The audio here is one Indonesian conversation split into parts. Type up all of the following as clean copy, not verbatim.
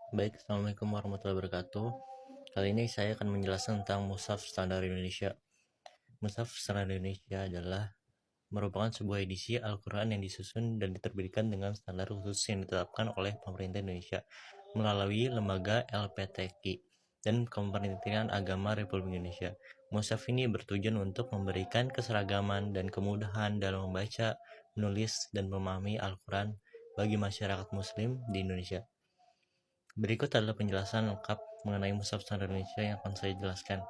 Baik, Assalamualaikum warahmatullahi wabarakatuh. Kali ini saya akan menjelaskan tentang Mushaf Standar Indonesia. Mushaf Standar Indonesia adalah merupakan sebuah edisi Al-Quran yang disusun dan diterbitkan dengan standar khusus yang ditetapkan oleh pemerintah Indonesia melalui lembaga LPTQ dan Kementerian Agama Republik Indonesia. Mushaf ini bertujuan untuk memberikan keseragaman dan kemudahan dalam membaca, menulis, dan memahami Al-Quran bagi masyarakat Muslim di Indonesia. Berikut adalah penjelasan lengkap mengenai Mushaf Standar Indonesia yang akan saya jelaskan.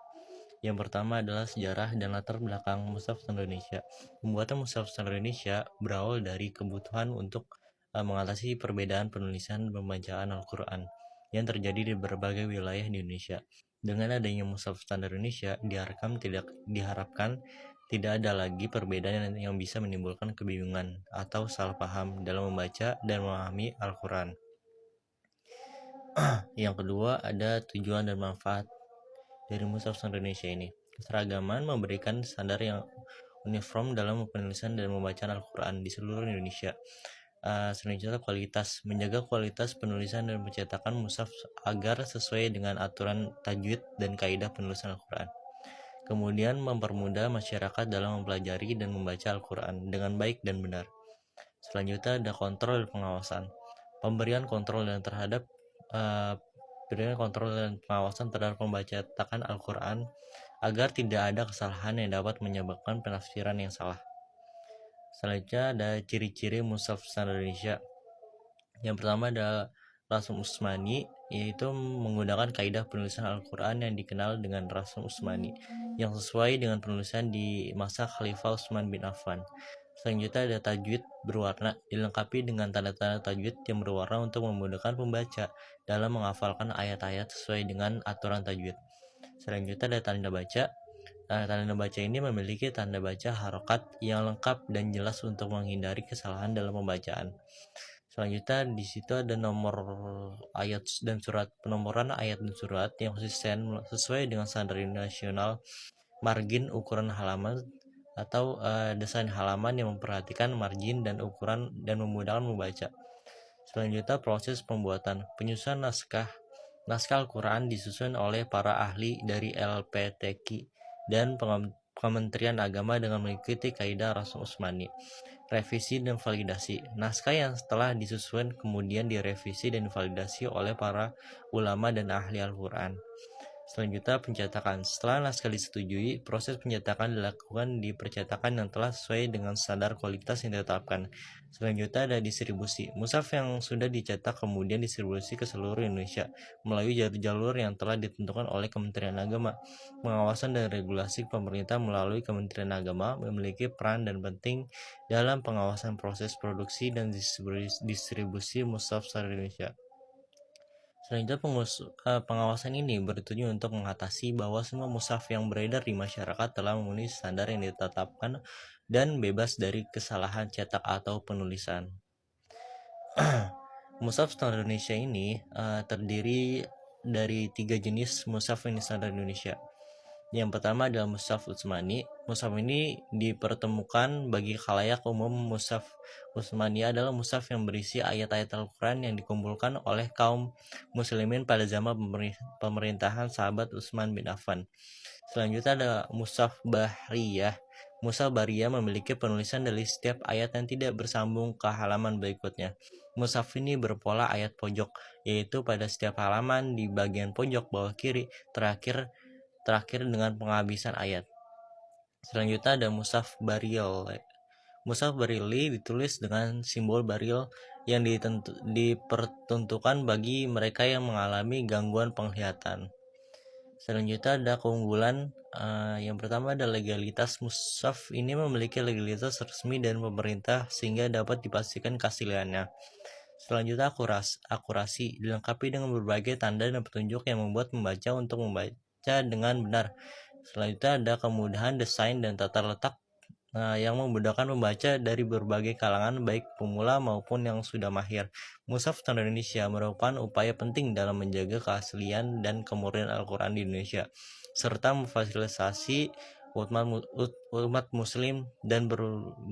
Yang pertama adalah sejarah dan latar belakang Mushaf Standar Indonesia. Pembuatan Mushaf Standar Indonesia berawal dari kebutuhan untuk mengatasi perbedaan penulisan dan pembacaan Al-Quran yang terjadi di berbagai wilayah di Indonesia. Dengan adanya Mushaf Standar Indonesia, diharapkan tidak ada lagi perbedaan yang bisa menimbulkan kebingungan atau salah paham dalam membaca dan memahami Al-Quran. Yang kedua, ada tujuan dan manfaat dari Mushaf Standar Indonesia ini. Keseragaman memberikan standar yang uniform dalam penulisan dan pembacaan Al-Quran di seluruh Indonesia. Selanjutnya, kualitas. Menjaga kualitas penulisan dan pencetakan mushaf agar sesuai dengan aturan tajwid dan kaidah penulisan Al-Quran. Kemudian, mempermudah masyarakat dalam mempelajari dan membaca Al-Quran dengan baik dan benar. Selanjutnya, ada kontrol dan pengawasan. Pemberian kontrol dan pengawasan terhadap pembacaan Al-Quran agar tidak ada kesalahan yang dapat menyebabkan penafsiran yang salah. Selanjutnya ada ciri-ciri Mushaf Standar Indonesia. Yang pertama ada Rasm Utsmani, yaitu menggunakan kaidah penulisan Al-Quran yang dikenal dengan Rasm Utsmani, yang sesuai dengan penulisan di masa Khalifah Utsman bin Affan. Selanjutnya ada tajwid berwarna, dilengkapi dengan tanda-tanda tajwid yang berwarna untuk memudahkan pembaca dalam menghafalkan ayat-ayat sesuai dengan aturan tajwid. Selanjutnya ada tanda baca. Tanda baca ini memiliki tanda baca harokat yang lengkap dan jelas untuk menghindari kesalahan dalam pembacaan. Selanjutnya di situ ada nomor ayat dan surat, penomoran ayat dan surat yang konsisten sesuai dengan standar nasional, margin ukuran halaman atau desain halaman yang memperhatikan margin dan ukuran dan memudahkan membaca. Selanjutnya proses pembuatan, penyusunan naskah Al-Quran disusun oleh para ahli dari LPTQ dan Kementerian Agama dengan mengikuti kaidah Rasm Utsmani. Revisi dan validasi. Naskah yang setelah disusun kemudian direvisi dan divalidasi oleh para ulama dan ahli Al-Quran. Selanjutnya pencetakan. Setelah naskah disetujui, proses pencetakan dilakukan di percetakan yang telah sesuai dengan standar kualitas yang ditetapkan. Selanjutnya ada distribusi. Mushaf yang sudah dicetak kemudian distribusi ke seluruh Indonesia melalui jalur-jalur yang telah ditentukan oleh Kementerian Agama. Pengawasan dan regulasi pemerintah melalui Kementerian Agama memiliki peran dan penting dalam pengawasan proses produksi dan distribusi mushaf Standar Indonesia. Selanjutnya pengawasan ini bertujuan untuk mengatasi bahwa semua mushaf yang beredar di masyarakat telah memenuhi standar yang ditetapkan dan bebas dari kesalahan cetak atau penulisan. Mushaf Standar Indonesia ini terdiri dari 3 jenis mushaf ini standar Indonesia. Yang pertama adalah Mushaf Utsmani. Mushaf ini dipertemukan bagi khalayak umum. Mushaf Utsmani adalah mushaf yang berisi ayat-ayat Al-Quran yang dikumpulkan oleh kaum muslimin pada zaman pemerintahan sahabat Utsman bin Affan. Selanjutnya ada Mushaf Bahriyah. Mushaf Bahriyah memiliki penulisan dari setiap ayat yang tidak bersambung ke halaman berikutnya. Mushaf ini berpola ayat pojok, yaitu pada setiap halaman di bagian pojok bawah kiri terakhir dengan penghabisan ayat. Selanjutnya ada Mushaf Baril. Mushaf Barili ditulis dengan simbol baril yang diperuntukkan bagi mereka yang mengalami gangguan penglihatan. Selanjutnya ada keunggulan. Yang pertama ada legalitas. Mushaf ini memiliki legalitas resmi dari pemerintah sehingga dapat dipastikan keasliannya. Selanjutnya akurasi, dilengkapi dengan berbagai tanda dan petunjuk yang membuat membaca untuk membaca dengan benar. Selanjutnya ada kemudahan desain dan tata letak yang memudahkan membaca dari berbagai kalangan, baik pemula maupun yang sudah mahir. Mushaf Standar Indonesia merupakan upaya penting dalam menjaga keaslian dan kemurnian Al-Quran di Indonesia, serta memfasilitasi umat muslim dan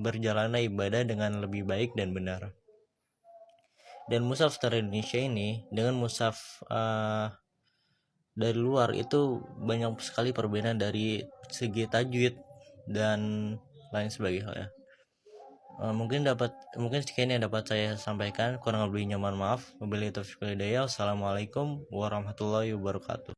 berjalannya ibadah dengan lebih baik dan benar. Dan mushaf dari Indonesia ini dengan mushaf dari luar itu banyak sekali perbedaan dari segi tajwid dan lain sebagainya. Mungkin sekian yang dapat saya sampaikan, kurang lebihnya mohon maaf. Wabillahi taufiq wal hidayah. Wassalamualaikum warahmatullahi wabarakatuh.